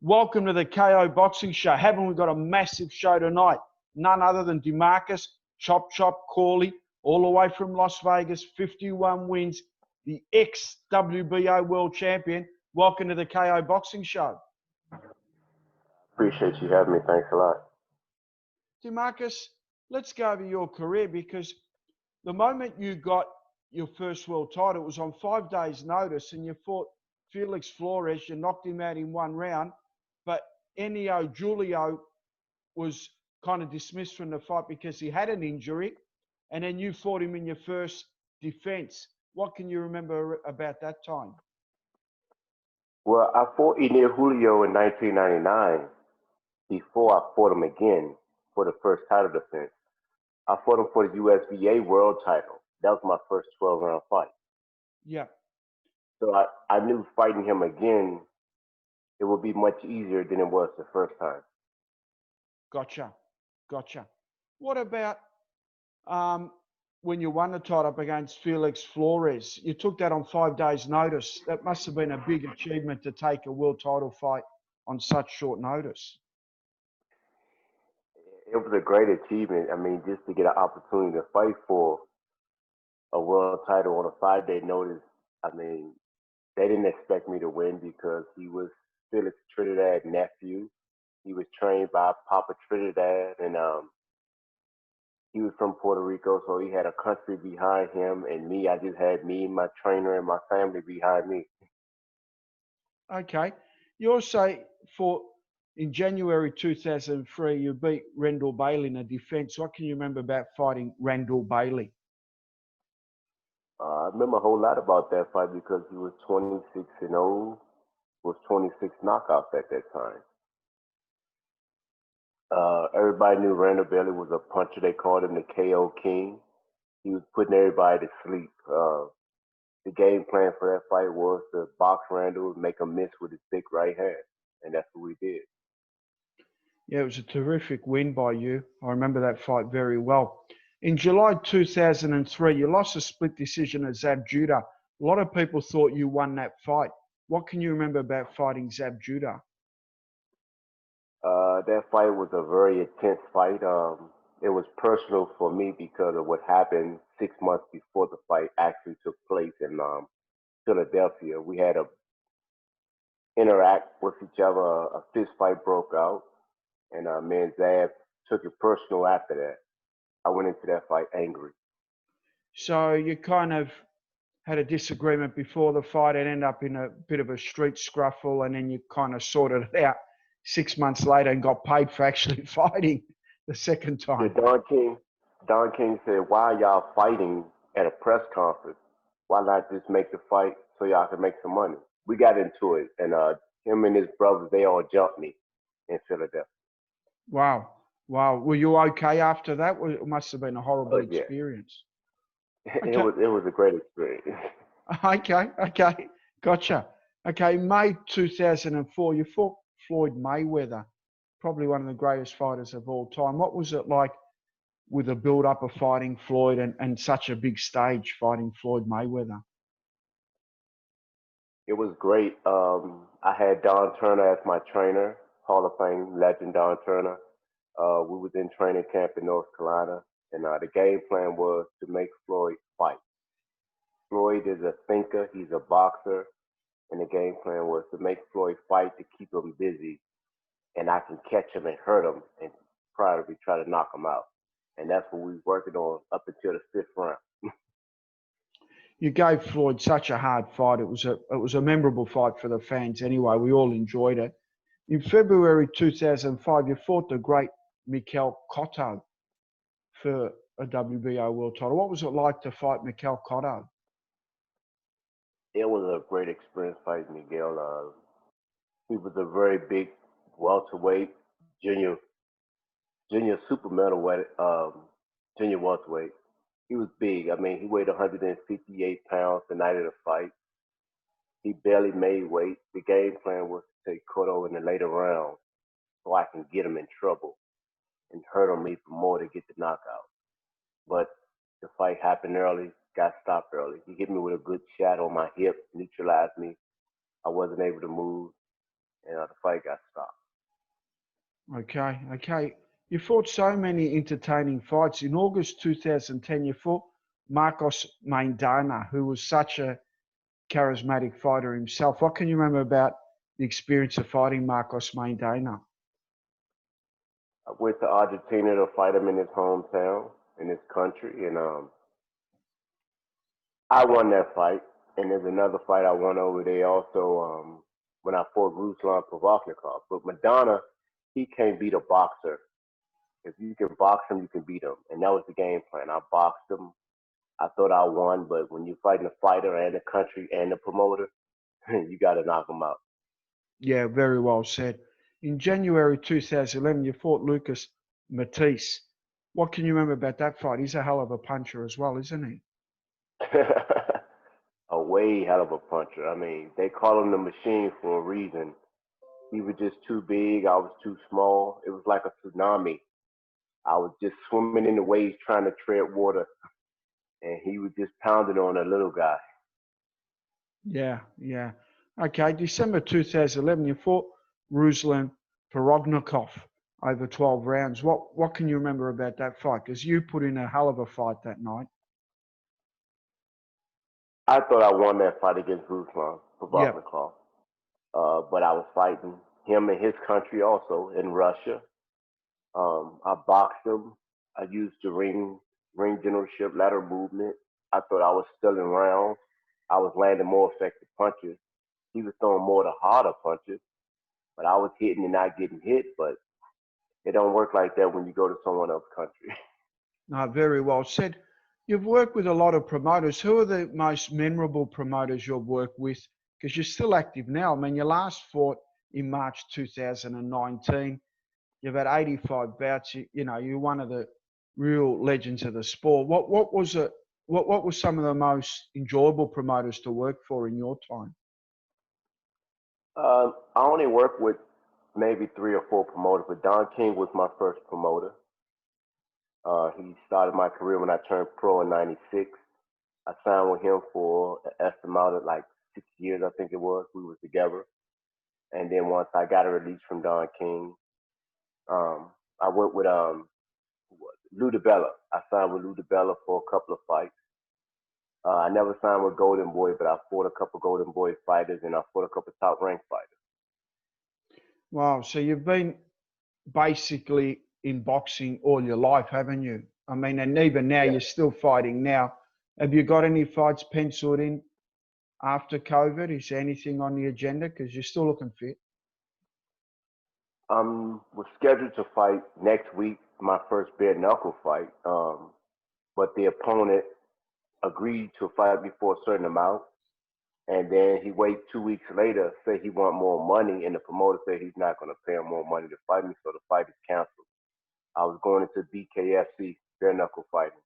Welcome to the KO Boxing Show. Haven't we got a massive show tonight? None other than Demarcus, Chop Corley, all the way from Las Vegas, 51 wins, the ex-WBO world champion. Welcome to the KO Boxing Show. Appreciate you having me. Thanks a lot. Demarcus, let's go over your career, because the moment you got your first world title, it was on 5 days' notice, and you fought Felix Flores. You knocked him out in 1 round, but Ennio Julio was kind of dismissed from the fight because he had an injury, and then you fought him in your first defense. What can you remember about that time? Well, I fought Enio Julio in 1999 before I fought him again for the first title defense. I fought him for the USBA world title. That was my first 12-round fight. Yeah. So I knew fighting him again, it would be much easier than it was the first time. Gotcha. What about when you won the title up against Felix Flores? You took that on 5 days' notice. That must have been a big achievement to take a world title fight on such short notice. It was a great achievement. I mean, just to get an opportunity to fight for a world title on a 5-day notice. I mean, they didn't expect me to win because he was Felix Trinidad's nephew. He was trained by Papa Trinidad, and he was from Puerto Rico, so he had a country behind him, and me, I just had me, my trainer, and my family behind me. Okay. You also fought in January 2003, you beat Randall Bailey in a defense. What can you remember about fighting Randall Bailey? I remember a whole lot about that fight because he was 26-0, was 26 knockouts at that time. Everybody knew Randall Bailey was a puncher. They called him the KO King. He was putting everybody to sleep. The game plan for that fight was to box Randall and make him miss with his big right hand, and that's what we did. Yeah, it was a terrific win by you. I remember that fight very well. In July 2003, you lost a split decision at Zab Judah. A lot of people thought you won that fight. What can you remember about fighting Zab Judah? That fight was a very intense fight. It was personal for me because of what happened 6 months before the fight actually took place in Philadelphia. We had to interact with each other. A fist fight broke out, and me and Zab took it personal after that. I went into that fight angry. So you kind of had a disagreement before the fight and ended up in a bit of a street scruffle, and then you kind of sorted it out 6 months later and got paid for actually fighting the second time. Yeah, Don King said, "Why are y'all fighting at a press conference? Why not just make the fight so y'all can make some money?" We got into it, and him and his brothers, they all jumped me in Philadelphia. Wow. Were you okay after that? It must have been a horrible Yeah. experience. It was a great experience. Okay. Gotcha. Okay, May 2004, you fought Floyd Mayweather, probably one of the greatest fighters of all time. What was it like with the build-up of fighting Floyd and such a big stage fighting Floyd Mayweather? It was great. I had Don Turner as my trainer, Hall of Fame legend Don Turner. We was in training camp in North Carolina, and the game plan was to make Floyd fight. Floyd is a thinker, he's a boxer, and the game plan was to make Floyd fight to keep him busy, and I can catch him and hurt him and probably try to knock him out. And that's what we was working on up until the 5th round. You gave Floyd such a hard fight. It was a memorable fight for the fans anyway. We all enjoyed it. In February 2005, you fought the great Mikael KOto for a WBO world title. What was it like to fight Mikael KOto? It was a great experience fighting Miguel. He was a very big welterweight, junior super middleweight, junior welterweight. He was big. I mean, he weighed 158 pounds the night of the fight. He barely made weight. The game plan was to take KOto in the later rounds so I can get him in trouble and hurt him even more to get the knockout. But the fight happened early, got stopped early. He hit me with a good shot on my hip, neutralized me. I wasn't able to move. and the fight got stopped. Okay, okay. You fought so many entertaining fights. In August 2010, you fought Marcos Maidana, who was such a charismatic fighter himself. What can you remember about the experience of fighting Marcos Maidana? I went to Argentina to fight him in his hometown, in his country, and I won that fight. And there's another fight I won over there also when I fought Ruslan Provodnikov. But Maidana, he can't beat a boxer. If you can box him, you can beat him. And that was the game plan. I boxed him. I thought I won, but when you're fighting a fighter and the country and the promoter, you got to knock him out. Yeah, very well said. In January 2011, you fought Lucas Matthysse. What can you remember about that fight? He's a hell of a puncher as well, isn't he? A way hell of a puncher. I mean, they call him the machine for a reason. He was just too big. I was too small. It was like a tsunami. I was just swimming in the waves trying to tread water, and he was just pounding on a little guy. Yeah, yeah. Okay, December 2011, you fought Ruslan Provodnikov over 12 rounds. What can you remember about that fight? Because you put in a hell of a fight that night. I thought I won that fight against Ruslan Yep. Provodnikov, but I was fighting him in his country also, in Russia. I boxed him. I used the ring generalship, lateral movement. I thought I was still in rounds. I was landing more effective punches. He was throwing more the harder punches, but I was hitting and not getting hit. But it don't work like that when you go to someone else's country. No, very well said. You've worked with a lot of promoters. Who are the most memorable promoters you've worked with? Because you're still active now. I mean, you last fought in March 2019. You've had 85 bouts. You're one of the real legends of the sport. What was it? What was some of the most enjoyable promoters to work for in your time? I only worked with maybe 3 or 4 promoters, but Don King was my first promoter. He started my career when I turned pro in '96. I signed with him for an estimated like 6 years, I think it was. We were together. And then once I got a release from Don King, I went with Lou DiBella. I signed with Lou DiBella for a couple of fights. I never signed with Golden Boy, but I fought a couple Golden Boy fighters and I fought a couple top ranked fighters. Wow. So you've been basically in boxing all your life, haven't you? I mean, and even now Yeah. you're still fighting now. Have you got any fights penciled in after COVID? Is there anything on the agenda? Because you're still looking fit. Was scheduled to fight next week, my first bare knuckle fight. But the opponent agreed to fight me for a certain amount. And then he wait 2 weeks later, say he want more money, and the promoter said he's not going to pay him more money to fight me, so the fight is canceled. I was going into BKFC, bare knuckle fighting.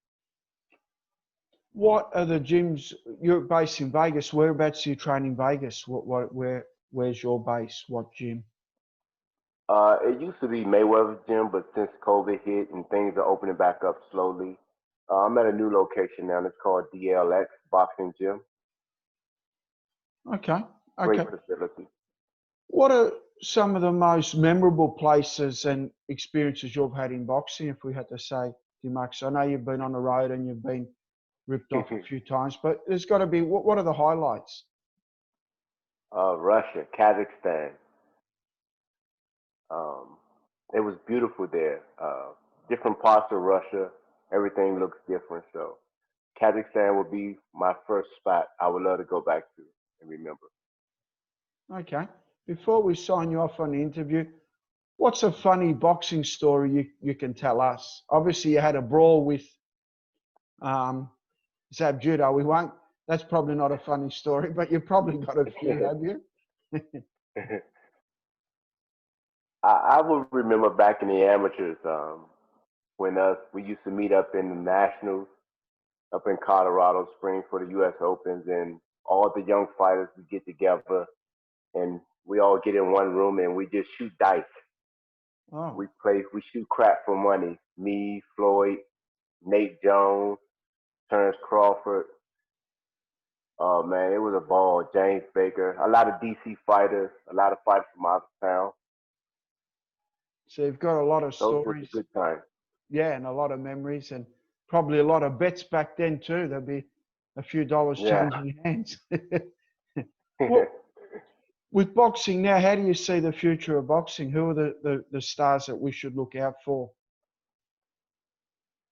What are the gyms? You're based in Vegas. Whereabouts do you train in Vegas? Where's your base? What gym? It used to be Mayweather's gym, but since COVID hit and things are opening back up slowly, I'm at a new location now. And it's called DLX Boxing Gym. Okay. Great Okay. facility. What are some of the most memorable places and experiences you've had in boxing, if we had to say, Demarcus? I know you've been on the road and you've been ripped off a few times, but there's got to be, what are the highlights? Russia, Kazakhstan. Um, it was beautiful there. Different parts of Russia, everything looks different. So Kazakhstan would be my first spot I would love to go back to and remember. Okay. Before we sign you off on the interview, what's a funny boxing story you can tell us? Obviously, you had a brawl with um, Zab Judah. That's probably not a funny story, but you've probably got a few, have you? I would remember back in the amateurs when we used to meet up in the nationals up in Colorado Springs for the U.S. Opens, and all the young fighters would get together and we all get in one room and we just shoot dice. Oh. We shoot crap for money. Me, Floyd, Nate Jones, Terrence Crawford. Oh man, it was a ball. James Baker, a lot of DC fighters, a lot of fighters from out of town. So you've got a lot of Those was a stories, good time. yeah, and a lot of memories, and probably a lot of bets back then too. There'll be a few dollars Yeah. changing hands. Well, with boxing now, how do you see the future of boxing? Who are the stars that we should look out for?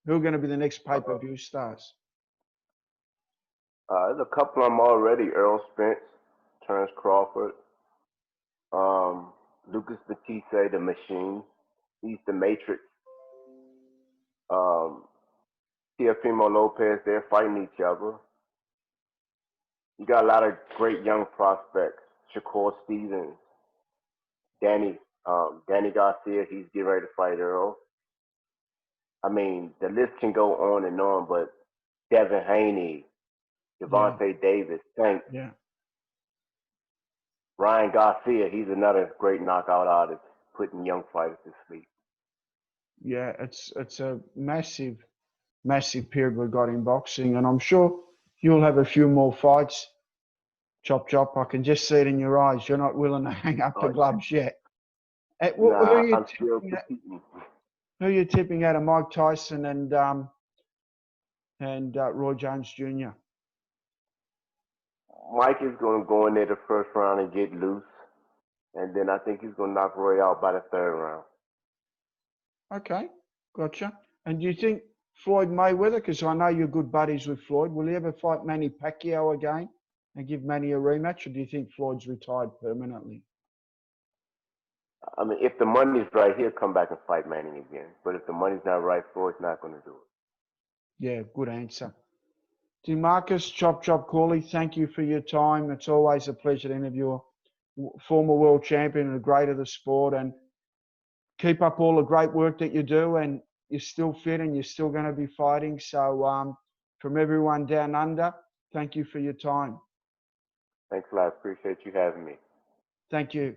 Who are going to be the next pay-per-view stars? There's a couple of them already. Earl Spence, Terrence Crawford, um, Lucas Matthysse, the Machine. He's the Matrix. Um, Teofimo Lopez, they're fighting each other. You got a lot of great young prospects. Shakur Stevens, Danny Garcia, he's getting ready to fight Earl. I mean, the list can go on and on, but Devin Haney, Yeah, Devontae Davis, Tank, yeah, Ryan Garcia, he's another great knockout artist, putting young fighters to sleep. yeah. It's a massive, massive period we've got in boxing, and I'm sure you'll have a few more fights. Chop chop. I can just see it in your eyes. You're not willing to hang up the Oh, yeah. gloves yet. Who are Nah, you I'm still tipping at? competing. Who are you tipping out of Mike Tyson and Roy Jones Jr.? Mike is going to go in there the first round and get loose, and then I think he's going to knock Roy out by the third round. Okay, gotcha. And do you think Floyd Mayweather, because I know you're good buddies with Floyd, will he ever fight Manny Pacquiao again and give Manny a rematch, or do you think Floyd's retired permanently? I mean, if the money's right, he'll come back and fight Manning again. But if the money's not right, Floyd's not going to do it. Yeah, good answer. Demarcus, Chop Chop Corley, thank you for your time. It's always a pleasure to interview a former world champion and a great of the sport. And keep up all the great work that you do. And you're still fit and you're still going to be fighting. So from everyone down under, thank you for your time. Thanks a lot. Appreciate you having me. Thank you.